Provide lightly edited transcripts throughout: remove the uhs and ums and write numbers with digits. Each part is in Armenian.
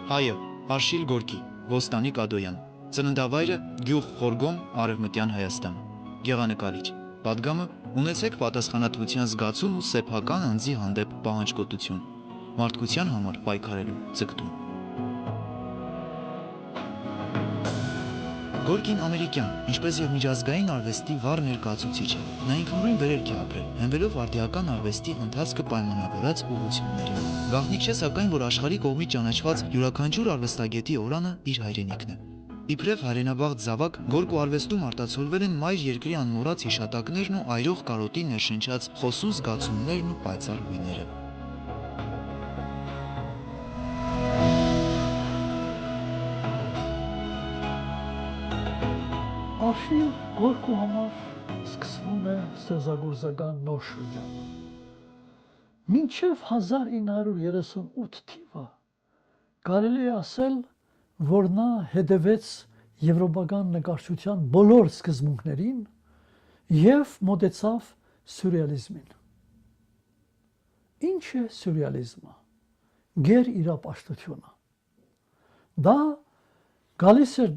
Հայը Արշիլ Գորկի, Ոստանի Կադոյան, ծննդավայրը գյուղ Խորգոմ, Արևմտյան Հայաստան, գեղանկարիչ, պատգամը ունեցեք պատասխանատվության զգացում ու սեփական անձի հանդեպ պահանջկոտություն, մարդկության համար պայքարելու ձգտում։ Գորկին ամերիկյան, ինչպես եւ միջազգային արվեստի վառ ներկայացուցիչ է։ Նա ինքնուրույն վերելք է ապրել, հենվելով արդիական արվեստի ընթացքը պայմանավորած ուղղությունների։ Գաղտնիք չէ սակայն, որ աշխարհի կողմից ճանաչված յուրաքանչյուր արվեստագետի օրանը իր հայրենիքն է։ Իբրև հայրենաբաղ զավակ, Գորկու արվեստում արտացոլվել են մայր երկրի անմոռաց հիշատակներն ու այրող կարոտի ներշնչած խոսուն զգացումներն ու պայծառ գույները։ Արշիլ Գորկու համար սկսվում է ստեղծագործական նոր շրջան։ Մինչև 1938 թիվը կարելի է ասել, որ նա հետևեց եվրոպական նկարչության բոլոր սկզբունքներին և մոտեցավ սյուրռեալիզմին։ Ինչ է սյուրռեալիզմը։ Գեր իրապաշտությունը։ Դա գալիս էր,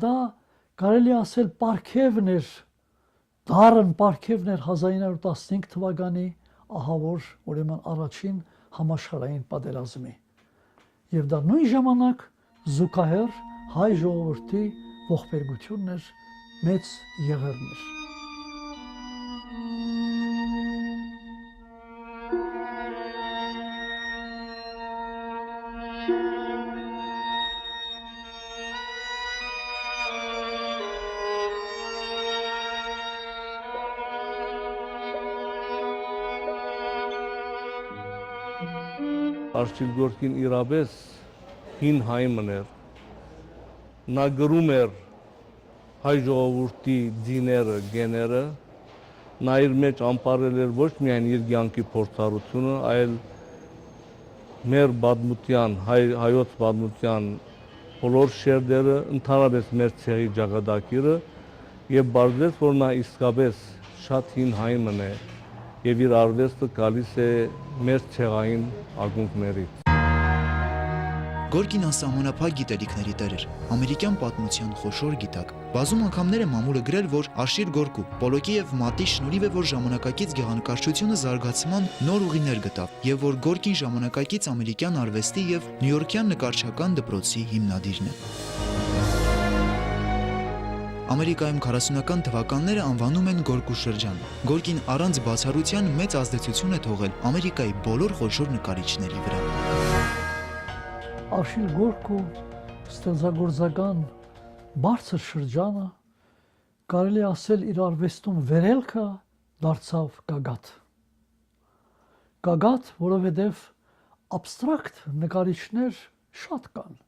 կարելի ասել պարգևն էր, դառն պարգևն էր 1915 թվականի ահավոր ուրեմն առաջին համաշխարհային պատերազմի։ Եվ դա նույն ժամանակ զուգահեռ հայ ժողովրդի ողբերգությունն էր, մեծ եղերն էր։ Արշիլ Գորկին իրապես հին հայ մներ, նա գրում էր հայ ժողովրդի ձիները, գեները, նա իր մեջ անպարել էր ոչ միայն իր կյանքի փորձառությունը, այլ մեր պատմության, հայոց պատմության բոլոր շերտերը, ընդհանրապես մեր ցեղի ճակատագիրը եւ բարձրաց, որ նա իսկապես շատ հին հայ մներ եւ իր արվեստը գալիս է մեր ցեղային ակունքներից։ Գորկին անսահմանափակ գիտելիքների տեր էր, ամերիկյան պատմության խոշոր գիտակ։ Բազում անգամներ է մամուլը գրել, որ Արշիլ Գորկու, Պոլոկի եւ Մատի շնորհիվ է, որ ժամանակակից գեղանկարչությունը զարգացման նոր ուղիներ գտավ, եւ որ Գորկին ժամանակակից ամերիկյան արվեստի եւ նյույորքյան նկարչական դպրոցի հիմնադիրն է։ Ամերիկայում 40-ական թվականները անվանում են Գորկու շրջան։ Գորկին առանց բացառության մեծ ազդեցություն է թողել Ամերիկայի բոլոր խոշոր նկարիչների վրա։ Արշիլ Գորկու ստեղծագործական բարձր շրջանը կարելի ասել իր արվեստում վերելքը դարձավ գագաթ։ Գագաթ, որովհետև աբստրակտ նկարիչներ շատ կան։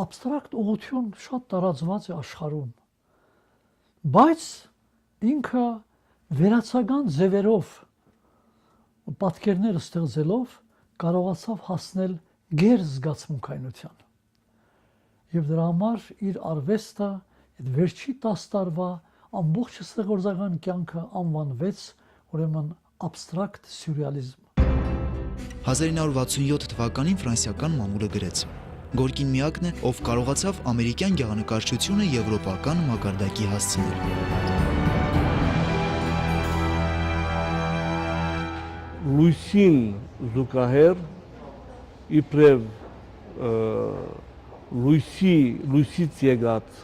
Աբստրակտ ուղղություն շատ տարածված է աշխարհում։ Բայց ինքը վերացական ձևերով պատկերներ ստեղծելով կարողացավ հասնել գեր զգացմունքայնության։ Եվ դրա համար իր արվեստը այդ վերջի 10 տարվա ամբողջ ստեղծագործական կյանքը անվանվեց ուրեմն աբստրակտ սյուրռեալիզմ։ 1967 թվականին ֆրանսիական մամուլը գրեց. Գորկին միակն է, ով կարողացավ ամերիկյան գեղանկարչությունը եվրոպական մակարդակի հասցնել։ Լույսին զուգահեռ իբրև լույսից եկած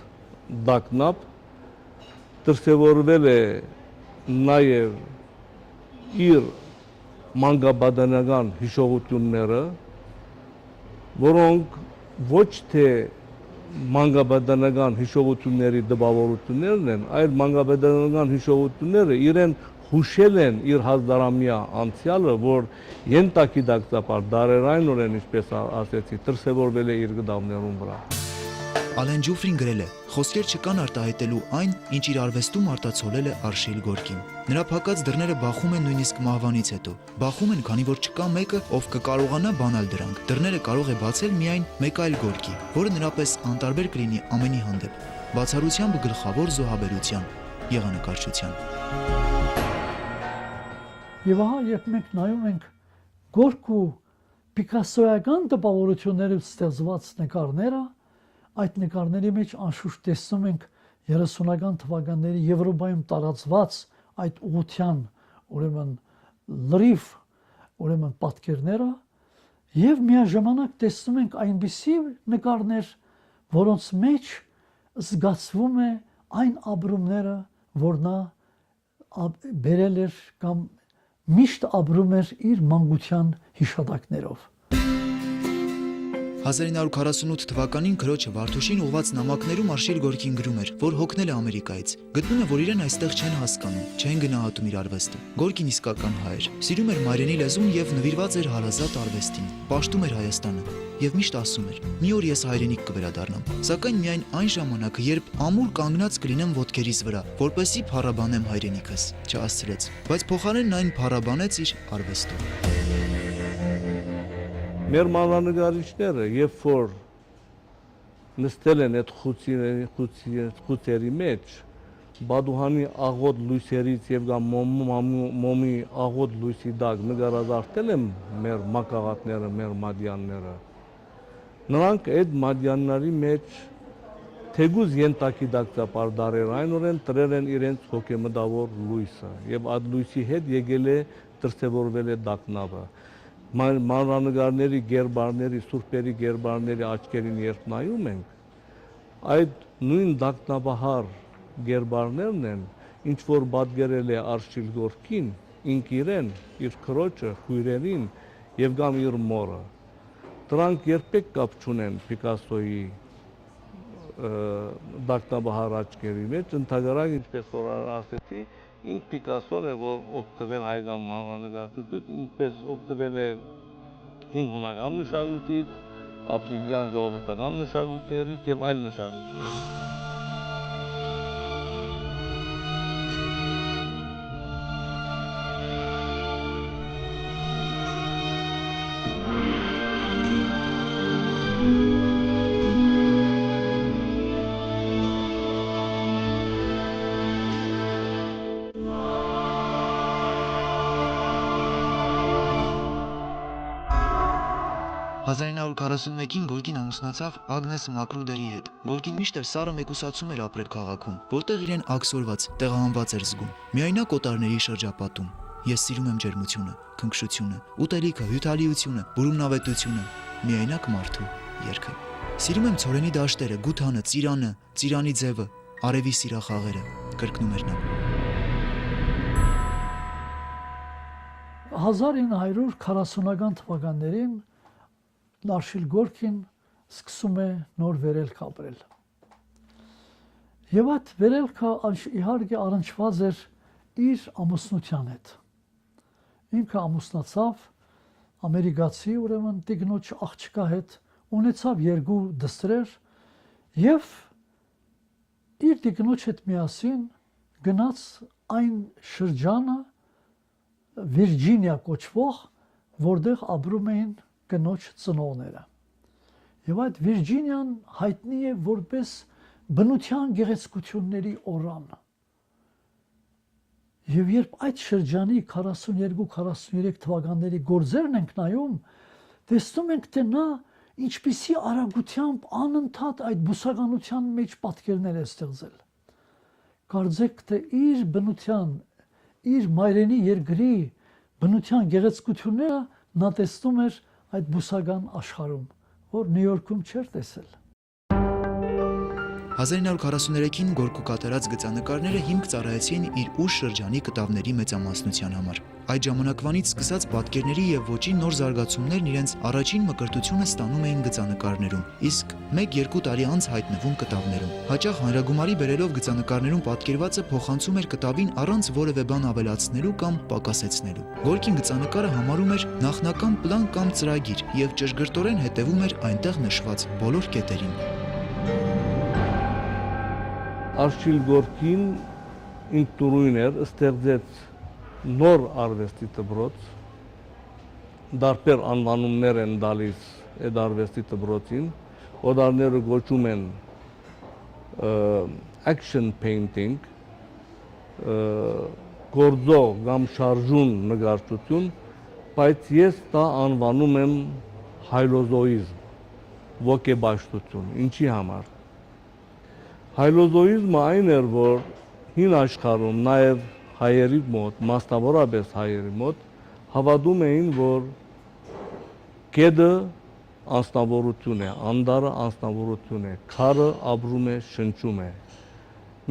դակնապ դրսևորվել է նաև իր մանկապատանեկան հիշողությունները, որոնք ոչ թե մանկապատանեկան հիշողությունների տպավորություններն են, այլ մանկապատանեկան հիշողությունները իրեն հուշել են իր հազարամյա անցյալը, որ ենթագիտակցաբար դարերայնորեն, ինչպես ասեցի, դրսևորվել է իր գդավներում վրա։ Ալեն Ջուֆրին գրել է. խոսքեր չկան արտահայտելու այն, ինչ իր արվեստում արտացոլել է Արշիլ Գորկին։ Նրա փակած դռները բախում են նույնիսկ մահվանից հետո։ Բախում են, քանի որ չկա մեկը, ով կկարողանա բանալ դրանք։ Դռները կարող է բացել միայն մեկ այլ Գորկի, որը նրա պես անտարբեր կլինի ամենի հանդեպ, բացառությամբ գլխավոր զոհաբերության, եղանակարչության։ Եվ ահա, երբ մենք նայում ենք Գորկու Պիկասոյական տպավորություններից ստեղծված նկարները, այդ նկարների մեջ անշուշտ տեսնում ենք 30-ական թվականների Եվրոպայում տարածված այդ ուղղության ուրեմն լրիվ ուրեմն պատկերները եւ միաժամանակ տեսնում ենք այնպիսի նկարներ, որոնց մեջ զգացվում է այն ապրումները, որ նա բերել էր կամ միշտ ապրում էր իր մանկության հիշատակներով։ 1948 թվականին քրոջը Վարդուշին ուղված նամակներում Արշիլ Գորկին գրում էր, որ հոգնել է Ամերիկայից։ Գտնում է, որ իրեն այստեղ չեն հասկանում, չեն գնահատում իր արվեստը։ Գորկին իսկական հայ էր, սիրում էր մայրենի լեզուն եւ նվիրված էր հարազատ արվեստին, պաշտում էր Հայաստանը եւ միշտ ասում էր. «Մի օր ես հայրենիք կվերադառնամ, սակայն միայն այն ժամանակ, երբ ամուր կանգնած կլինեմ ոտքերիս վրա, որպեսզի փառաբանեմ հայրենիքս», չհասցրեց, բայց փոխարենն այն փառաբանեց իր արվեստով։ Մեր մանրանկարիչները, երբ որ նստել են այդ խուցերի մեջ, Բադուհանի աղոտ լույսերից եւ կամ մոմի աղոտ լույսի դակ նկարազարդել են մեր մակաղատները, մեր մադյանները, նրանք այդ մադյանների մեջ թեգուզ ենտակի դակցապար դարեր այնորեն տրել են իրենց հոգեմտավոր լույսը եւ այդ լույսի հետ եկել է դրսևորվել է դակնավը։ Մանրանկարների, գերբարների, սուրբերի գերբարների աչքերին երբ նայում ենք, այդ նույն դակնաբահար գերբարներն են, ինչ որ պատկերել է Արշիլ Գորկին, ինք իրեն, իր քրոջը, քույրերին եւ կամ իր մորը։ Դրանք երբեք կապ չունեն Պիկասոյի դակնաբահար աչքերի մեջ, ընդհանրապես ինչպես որ ասեցի, ինք Պիկասոն է, որ օգտվել հայկական մանրանկարչությունից, ինչպես օգտվել է հին հունական նշանությունից, ապրիլյան ժողովրդական նշանություններից եւ այլ նշանություններից։ «1941-ին Գորկին ամուսնացավ Ագնես Մակրուդերի հետ։ Գորկին միշտ էր սառը մեկուսացում էր ապրել քաղաքում, որտեղ իրեն աքսորված, տեղահանված էր զգում։ Միայնակ օտարների շրջապատում։ Ես սիրում եմ ջերմությունը, քնքշությունը, ուտելիքը, հյութալիությունը, բուրումնավետությունը, միայնակ մարդու երգը։ Սիրում եմ ցորենի դաշտերը, Գութանը, Ծիրանը, Ծիրանի ձևը, արևի սիրախաղերը», կրկնում էր նա։ 1940-ական թվականներին Արշիլ Գորկին սկսում է նոր վերելք ապրել։ Եվ այդ վերելքը իհարկե առնչված էր իր ամուսնության հետ։ Ինքը ամուսնացավ ամերիկացի ուրեմն տիկնոջ աղջկա հետ, ունեցավ 2 դստրեր եւ իր տիկնոջ հետ միասին գնաց այն շրջանը Վիրջինիա կոչվող, որտեղ ապրում էին կնոջ ծնողները։ Եվ այդ Վիրջինիան հայտնի է որպես բնության գեղեցկությունների օրան։ Եվ երբ այդ շրջանի 42-43 թվականների գործերն ենք նայում, տեսնում ենք, թե նա ինչպիսի արագությամբ անընդհատ այդ բուսականության մեջ պատկերներ է ստեղծել։ Կարծեք, թե իր բնության, իր մայրենի երկրի բնության գեղեցկությունները նա տեսնում էր այդ բուսական աշխարհում, որ Նյու Յորքում չէր տեսել։ 1943-ին Գորկու կատարած գծանկարները հիմք ծառայեցին իր ուշ շրջանի կտավների մեծամասնության համար։ Այդ ժամանակվանից սկսած պատկերների եւ ոճի նոր զարգացումներն իրենց առաջին մկրտությունը ստանում էին գծանկարներում, իսկ 1-2 տարի անց հայտնվում կտավներում։ Հաճախ հանրագումարի բերելով գծանկարներում պատկերվածը փոխանցում էր կտավին առանց որևէ բան ավելացնելու կամ պակասեցնելու։ Գորկին գծանկարը համարում էր նախնական պլան կամ ծրագիր եւ ճշգրտորեն հետևում էր այնտեղ նշված բոլոր կետերին։ Արշիլ Գորկին ինտուրույն էր, ստեղծեց նոր արվեստի դպրոց, դարբեր անվանումներ են տալիս այդ արվեստի դպրոցին, օտարները գոչում են action painting, գործող կամ շարժուն նկարչություն, բայց ես դա անվանում եմ հայլոզոիզմ, ոգեբաշխություն, ինչի համար։ Հայլոզոիզմը այն էր, որ հին աշխարհում, նաև հայերի մոտ, մասնավորապես հայերի մոտ, հավատում էին, որ գեդը անձնավորություն է, անդարը անձնավորություն է, քարը ապրում է, շնչում է։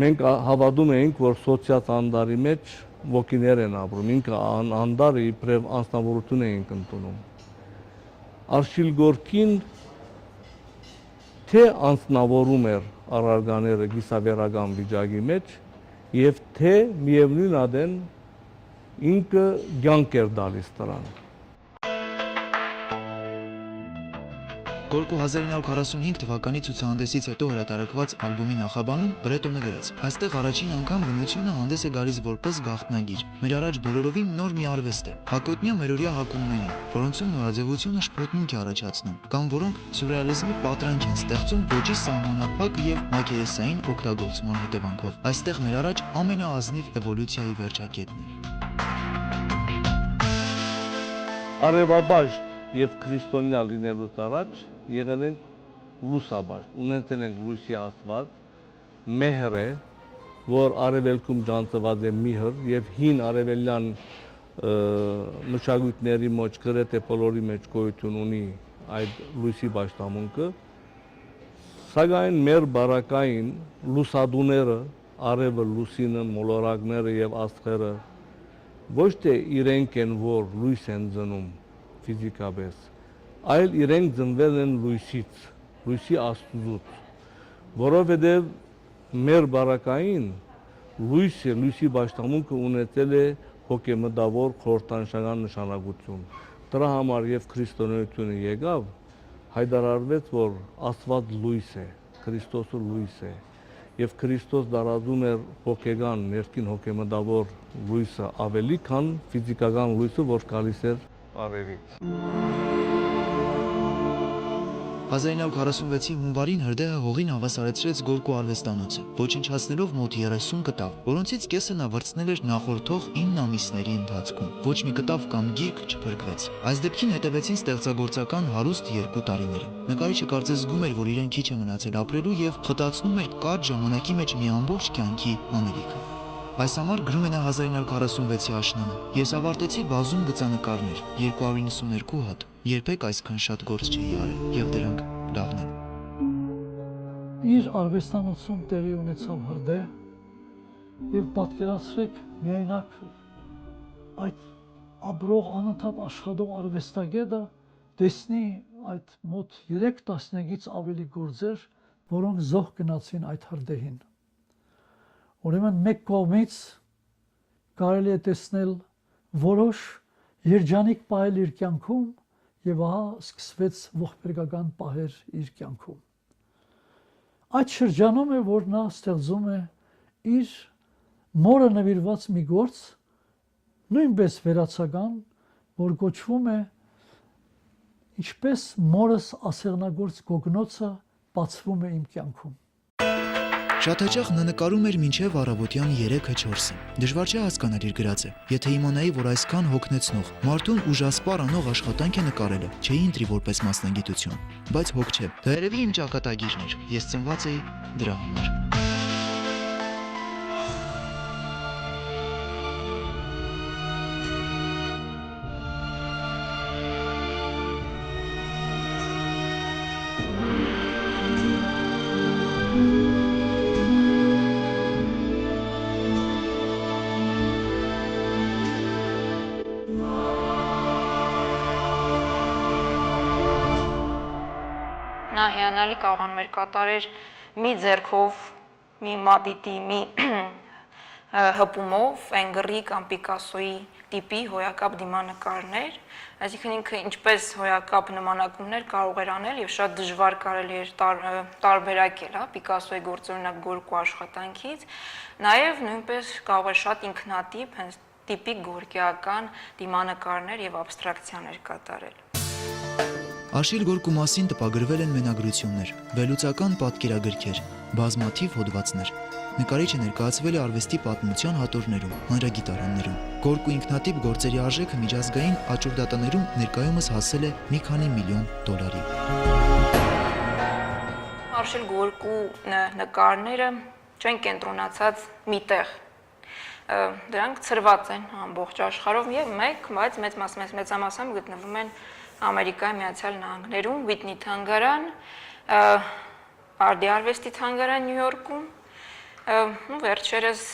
Մենք հավատում էինք, որ սոցիալ անդարի մեջ ոգիներ են ապրում, ինքը անդարը իբրև անձնավորություն էինք ընդունում։ Արշիլ Գորկին թե անձնավորում էր առարկաները գիսավերական վիճակի մեջ եւ թե միևնույն ադեն ինքը կյանք էր տալիս դրան։ Գորկու 1945 թվականի ցուցահանդեսից հետո հրատարակված ալբոմի նախաբանում Բրետոնը գրեց. «Այստեղ առաջին անգամ բնությունը հանդես է գալիս որպես գաղտնագիր։ Մեր առաջ բոլորովին նոր մի արվեստ է։ Հակոտնյա մերօրյա հակումների, որոնցում նորաձևությունը շփոթմունք է առաջացնում, կամ որոնք սյուրռեալիզմի պատրանք են ստեղծում ոճի սահմանափակ եւ մակերեսային օգտագործման հետևանքով։ Այստեղ մեր առաջ ամենաազնիվ էվոլյուցիայի վերջակետն է»։ Արևաբաշտ եւ քրիստոնյա լինելուց առաջ եղել են լուսաբաշտ, ունեցել են լույսի աստված, մեհր է, որ արևելքում ճանաչված է միհր եւ հին արևելյան մշակույթների մեջ գրեթե բոլորի մեջ գոյություն ունի այդ լույսի պաշտամունքը, սակայն մեր բարակային լուսադուները, արևը, լուսինը, մոլորակները եւ աստղերը ոչ թե իրենք են, որ լույս են ծնում ֆիզիկապես, այլ իրենք ծնվել են լույսից, լույսի աստծուց, որովհետև մեր բարակային լույսը, լույսի պաշտամունքը ունեցել է հոգեմտավոր խորհրդանշական նշանակություն։ Դրա համար եւ քրիստոնեությունը եկավ, հայտարարվեց, որ Աստված լույս է, Քրիստոսը լույս է, եւ Քրիստոս դարազում էր հոգեգան, ներքին հոգեմտավոր լույսը ավելի, քան ֆիզիկական լույսը, որ գալիս էր արևից։ 1946-ի հունվարին հրդեհը հողին հավասարեցրեց Գորկու արվեստանոցը, ոչնչացնելով մոտ 30 կտավ, որոնցից կեսը նա վրձնել էր նախորդող 9 ամիսների ընթացքում։ Ոչ մի կտավ կամ գիրք չփրկվեց։ Այս դեպքին հետևեցին ստեղծագործական հարուստ 2 տարիները։ Նկարիչը կարծես զգում էր, որ իրեն քիչ է մնացել ապրելու եւ խտացնում էր կարճ ժամանակի մեջ մի ամբողջ կյանքի անելիքը։ Այս համար գրում է նա 1946-ի աշնանը. «Ես ավարտեցի բազում գծանկարներ, 292 հատ, երբեք այսքան շատ գործ չէի արել, եւ դրանք լավն են»։ Իր արվեստանոցում տեղի ունեցավ հրդեհ եւ պատկերացրեք միայնակ այդ ապրող անընդհատ աշխատող արվեստագետը տեսնի այդ մոտ 3 տասնյակից ավելի գործեր, որոնք զոհ գնացին այդ հրդեհին։ Ուրեմն մեկ կողմից կարելի է տեսնել որոշ երջանիկ պահել իր կյանքում եւ ահա սկսվեց ողբերգական պահեր իր կյանքում։ Այդ շրջանում է, որ նա ստեղծում է իր մորը նվիրված մի գործ, նույնպես վերացական, որ կոչվում է «Ինչպես մորս ասեղնագործ գոգնոցը բացվում է իմ կյանքում»։ Շատ հաճախ նա նկարում էր մինչև առավոտյան 3-4-ը։ Դժվար չէ հասկանալ իր գրածը։ Եթե իմանայի, որ այսքան հոգնեցնող, մարդուն ուժասպառ անող աշխատանք է նկարելը, չէի ընտրի որպես մասնագիտություն։ Բայց հոգ չէ։ Դա երևի իմ ճակատագիրն էր։ Ես ծնված էի դրա համար։ Նա հիանալի կարողանում էր կատարել մի ձեռքով, մի մատիտի, մի հպումով Էնգրի կամ Պիկասոյի տիպի հոյակապ դիմանկարներ, այսինքն ինքը ինչպես հոյակապ նմանակումներ կարող էր անել եւ շատ դժվար կարելի էր տարբերակել, Պիկասոյի գործօրինակ Գորկու աշխատանքից, նաեւ նույնպես կարող էր շատ ինքնատիպ, հենց տիպիկ գորկիական դիմանկարներ եւ աբստրակցիաներ կատարել։ Աշիլ Գորկու մասին տպագրվել են մենագրություններ, վերլուծական պատկերագրքեր, բազմաթիվ հոդվածներ։ Նկարիչը ներկայացվել է արվեստի պատմության հատորներում, հանրագիտարաններում։ Գորկու ինքնատիպ գործերի արժեքը միջազգային աճուրդատաներում ներկայումս հասել է մի քանի միլիոն դոլարի։ Աշիլ Գորկու նկարները չեն կենտրոնացած մի տեղ։ Դրանք ծրված են ամբողջ աշխարհով եւ բայց մեծամասամբ գտնվում են Ամերիկայի Միացյալ Նահանգներում, Վիտնի թանգարան, Արդի արվեստի թանգարան Նյու Յորքում, վերջերս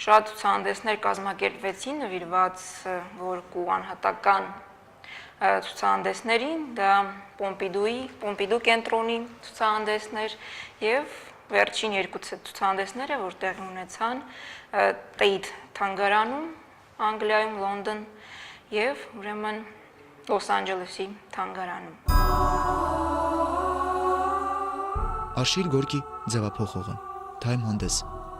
շատ ցուցահանդեսներ կազմակերպվեցին նվիրված Գորկու անհատական ցուցահանդեսներին, դա Պոմպիդու կենտրոնի ցուցահանդեսներ եւ վերջին երկու ցուցահանդեսները, որ տեղի ունեցան Tate թանգարանում, Անգլիայում, Լոնդոն եւ ուրեմն Լոս Անջելեսի թանգարանում։ Աշիլ Գորկի ձևափոխողը, Time հանդես,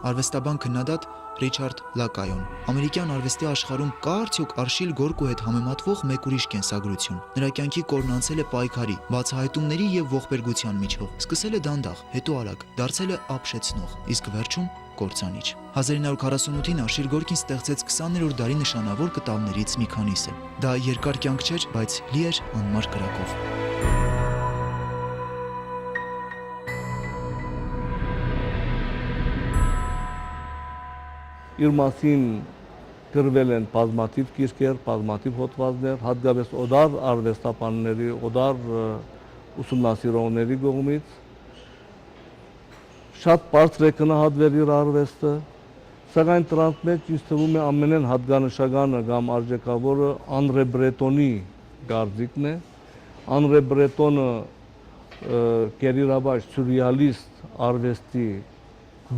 արվեստաբան քննադատ Ռիչարդ Լակայոն։ Ամերիկյան արվեստի աշխարհում կա արդյոք Աշիլ Գորկու հետ համեմատվող մեկ ուրիշ կենսագրություն։ Նրա կյանքի կորն անցել է պայքարի, բացահայտումների եւ ողբերգության միջով։ Սկսել է դանդաղ, հետո արագ, դարձել է ապշեցնող, իսկ վերջում կործանիչ։ 1948-ին Աշիլ Գորկին ստեղծեց 20-րդ դարի նշանավոր կտավներից մի քանիսը։ Դա երկար կյանք չէր, բայց լի էր անմար կրակով։ Իր մասին գրվել են բազմաթիվ գիրքեր, բազմաթիվ հոդվածներ, հատկապես օդար արվեստաբանների, օդար ուսումնասիրողների կողմից։ Շատ բարձր է գնահատվել իր արվեստը, սակայն դրանց մեջ ինձ թվում է ամենեն հատկանշականը կամ արժեքավորը Անրե Բրետոնի կարծիքն է։ Անրե Բրետոնը գերիրաբաց սյուրռեալիստ արվեստի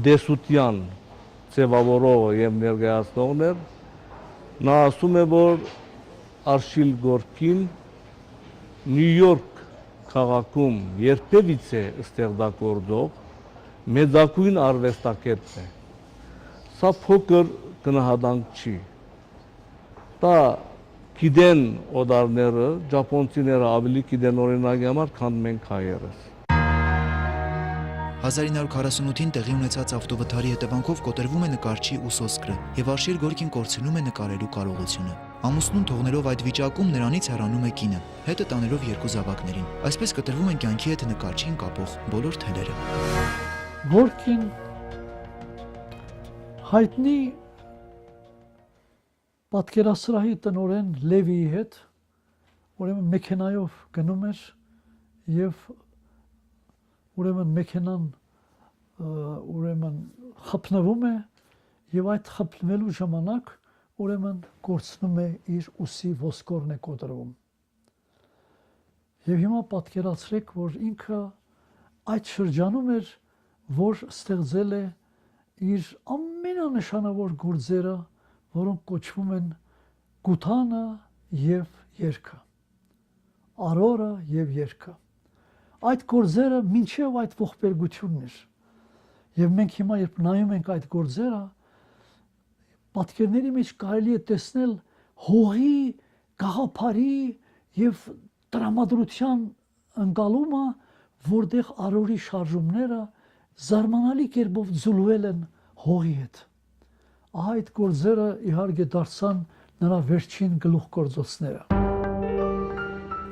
դեսության ձևավորողը եւ ներկայացնողն էր։ Նա ասում է, որ Աշիլ Գորկին Նյու Յորք քաղաքում երբևիցե ստեղծագործող մեծագույն արվեստագետն է։ Սա փոքր գնահատանք չի։ Դա գիտեն օդարները, ճապոնցիները ավելի գիտեն օրինակի համար, քան մենք հայերս։ 1948-ին տեղի ունեցած ավտովթարի հետևանքով կոտրվում է նկարչի ուսոսկրը եւ Աշիլ Գորկին կորցնում է նկարելու կարողությունը։ Ամուսնուն թողնելով այդ վիճակում նրանից հեռանում է կինը, հետը տանելով երկու զավակներին։ Այսպես կտրվում են կյանքի հետ նկարչին կապող բոլոր թելերը։ Գորկին հայտնի պատկերասրահի տնօրեն Լևիի հետ ուրեմն մեքենայով գնում էր եւ ուրեմն մեքենան ուրեմն խփնվում է եւ այդ խփնվելու ժամանակ ուրեմն կորցնում է իր ուսի ոսկորն է կոտրվում։ Եվ հիմա պատկերացրեք, որ ինքը այդ շրջանում էր, որ ստեղծել է իր ամենանշանավոր գործերը, որոնք կոչվում են Գութանը եւ Երգը, Արորը եւ Երգը։ Այդ գործերը մինչև այդ ողբերգությունն էր։ Եվ մենք հիմա երբ նայում ենք այդ գործերը, պատկերների մեջ կարելի է տեսնել հողի, գաղափարի եւ տրամադրության ընկալումը, որտեղ Արորի շարժումները զարմանալի կերպով ձուլվել են հողի հետ։ Ահա այդ գործերը իհարկե դարձան նրա վերջին գլուխգործոցները։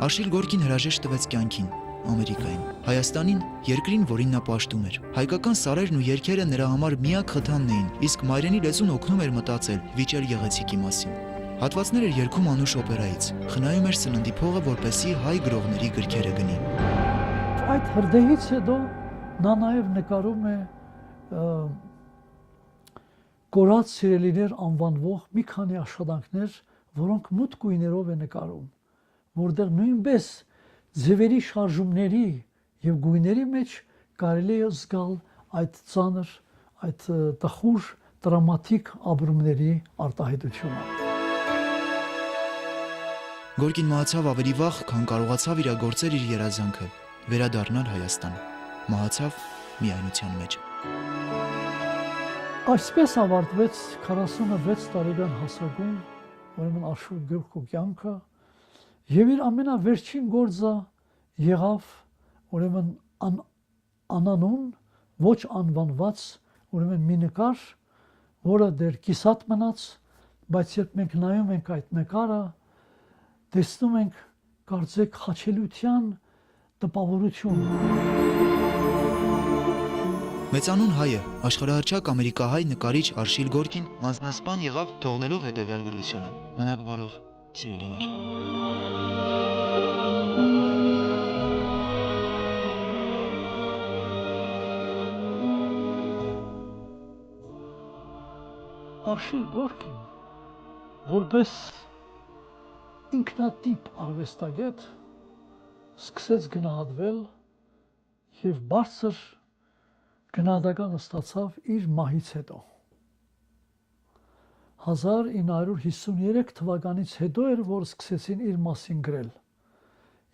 Աշիլ Գորկին հրաժեշտ տվեց կյանքին, Ամերիկային, Հայաստանին, երկրին, որին նա պաշտում էր։ Հայկական սարերն ու երգերը նրա համար միակ խթանն էին, իսկ մայրենի լեզուն օգնում էր մտածել, վիճել գեղեցիկի մասին։ Հատվածներ էր երգում անուշ օպերայից, խնայում էր սննդի փողը, որպեսզի հայ գրողների գրքերը գնի։ Այդ հրդեհից հետո նա նաև նկարում է կորած սիրելիներ անվանվող մի քանի աշխատանքներ, որոնք մութ գույներով է նկարում, որտեղ նույնպես ձևերի շարժումների եւ գույների մեջ կարելի է զգալ այդ ծանր, այդ տխուր, դրամատիկ ապրումների արտահայտությունը։ Գորկին մահացավ ավելի վաղ, քան կարողացավ իրագործել իր երազանքը՝ վերադառնալ Հայաստան։ Մահացավ միայնության մեջ։ Այսպես ավարտվեց 46 տարեկան հասակում ուրեմն Աշիլ Գորկու կյանքը եւ իր ամենավերջին գործը եղավ ուրեմն անանուն ոչ անվանված ուրեմն մի նկար, որը դեռ կիսատ մնաց, բայց երբ մենք նայում ենք այդ նկարը, տեսնում ենք կարծեք խաչելության տպավորություն։ Մեծանուն հայը, աշխարհահռչակ ամերիկահայ նկարիչ Արշիլ Գորկին անձնասպան եղավ թողնելով հետևյալ գրությունը. Մնաք բարով, սիրելիներ։ Արշիլ Գորկին որպես ինքնատիպ արվեստագետ սկսեց գնահատվել եւ բարձր գնահատական ստացավ իր մահից հետո։ 1953 թվականից հետո էր, որ սկսեցին իր մասին գրել։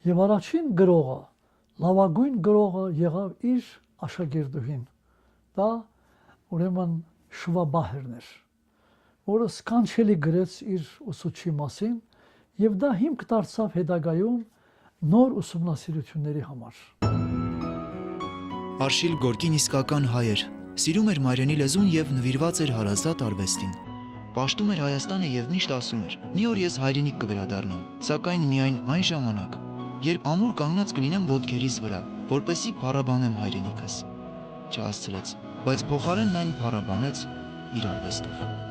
Եվ առաջին գրողը, լավագույն գրողը եղավ իր աշակերտուհին։ Դա ուրեմն Շվաբահերն էր, որը սքանչելի գրեց իր ուսուցչի մասին, եւ դա հիմք դարձավ հետագայում նոր ուսումնասիրությունների համար։ Արշիլ Գորկին իսկական հայ էր, սիրում էր մայրենի լեզուն եւ նվիրված էր հարազատ արվեստին։ Պաշտում էր Հայաստանը եւ միշտ ասում էր. «Մի օր ես հայրենիք կվերադառնամ, սակայն միայն այն ժամանակ, երբ ամուր կանգնած կլինեմ ոտքերիս վրա, որպեսզի փառաբանեմ հայրենիքս»։ Չհասցրեց, բայց փոխարենն այն փառաբանեց իր արվեստով։